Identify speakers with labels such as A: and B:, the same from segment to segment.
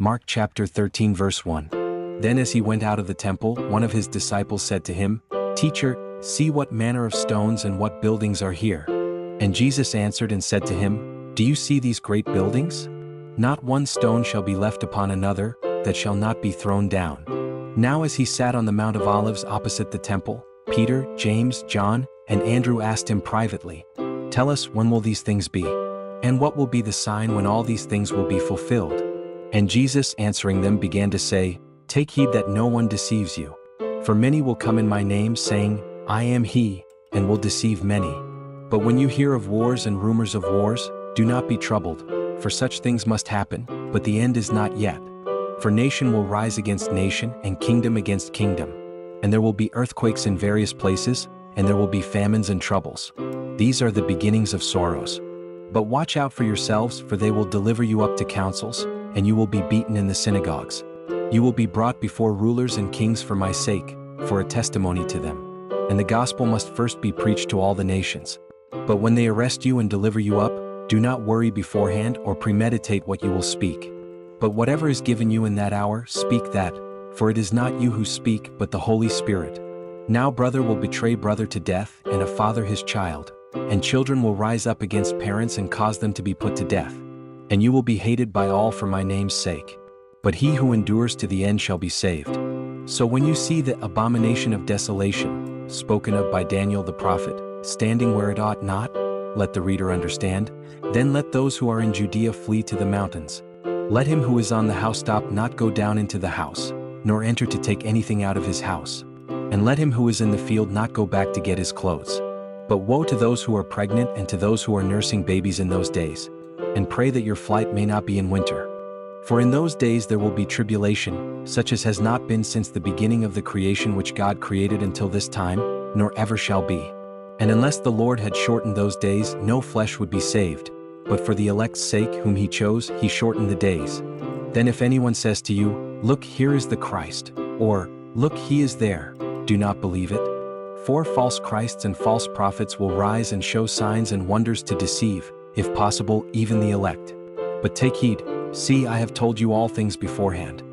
A: Mark chapter 13 verse 1. Then as he went out of the temple, one of his disciples said to him, "Teacher, see what manner of stones and what buildings are here." And Jesus answered and said to him, "Do you see these great buildings? Not one stone shall be left upon another, that shall not be thrown down." Now as he sat on the Mount of Olives opposite the temple, Peter, James, John, and Andrew asked him privately, "Tell us, when will these things be? And what will be the sign when all these things will be fulfilled?" And Jesus answering them began to say, "Take heed that no one deceives you. For many will come in my name, saying, 'I am he,' and will deceive many. But when you hear of wars and rumors of wars, do not be troubled, for such things must happen, but the end is not yet. For nation will rise against nation, and kingdom against kingdom. And there will be earthquakes in various places, and there will be famines and troubles. These are the beginnings of sorrows. But watch out for yourselves, for they will deliver you up to councils, and you will be beaten in the synagogues. You will be brought before rulers and kings for my sake, for a testimony to them. And the gospel must first be preached to all the nations. But when they arrest you and deliver you up, do not worry beforehand or premeditate what you will speak. But whatever is given you in that hour, speak that, for it is not you who speak, but the Holy Spirit. Now brother will betray brother to death, and a father his child, and children will rise up against parents and cause them to be put to death. And you will be hated by all for my name's sake. But he who endures to the end shall be saved. So when you see the abomination of desolation, spoken of by Daniel the prophet, standing where it ought not, let the reader understand, then let those who are in Judea flee to the mountains. Let him who is on the housetop not go down into the house, nor enter to take anything out of his house. And let him who is in the field not go back to get his clothes. But woe to those who are pregnant and to those who are nursing babies in those days. And pray that your flight may not be in winter. For in those days there will be tribulation, such as has not been since the beginning of the creation which God created until this time, nor ever shall be. And unless the Lord had shortened those days, no flesh would be saved. But for the elect's sake whom he chose, he shortened the days. Then if anyone says to you, "Look, here is the Christ," or, "Look, he is there," do not believe it. For false Christs and false prophets will rise and show signs and wonders to deceive, if possible, even the elect. But take heed, see, I have told you all things beforehand.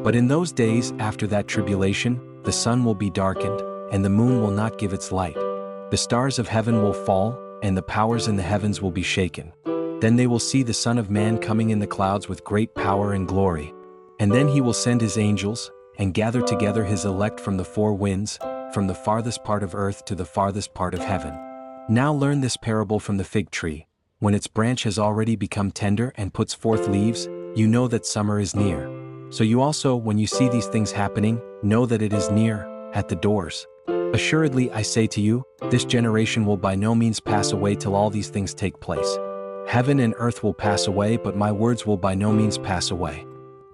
A: But in those days after that tribulation, the sun will be darkened, and the moon will not give its light. The stars of heaven will fall, and the powers in the heavens will be shaken. Then they will see the Son of Man coming in the clouds with great power and glory. And then he will send his angels, and gather together his elect from the four winds, from the farthest part of earth to the farthest part of heaven. Now learn this parable from the fig tree. When its branch has already become tender and puts forth leaves, you know that summer is near. So you also, when you see these things happening, know that it is near, at the doors. Assuredly I say to you, this generation will by no means pass away till all these things take place. Heaven and earth will pass away, but my words will by no means pass away.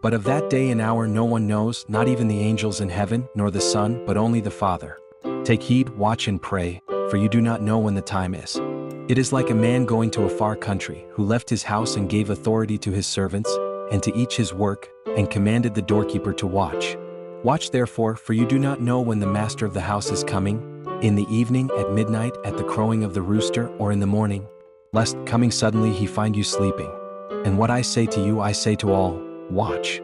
A: But of that day and hour no one knows, not even the angels in heaven, nor the Son, but only the Father. Take heed, watch and pray, for you do not know when the time is. It is like a man going to a far country, who left his house and gave authority to his servants, and to each his work, and commanded the doorkeeper to watch. Watch therefore, for you do not know when the master of the house is coming, in the evening, at midnight, at the crowing of the rooster, or in the morning, lest, coming suddenly, he find you sleeping. And what I say to you I say to all, watch.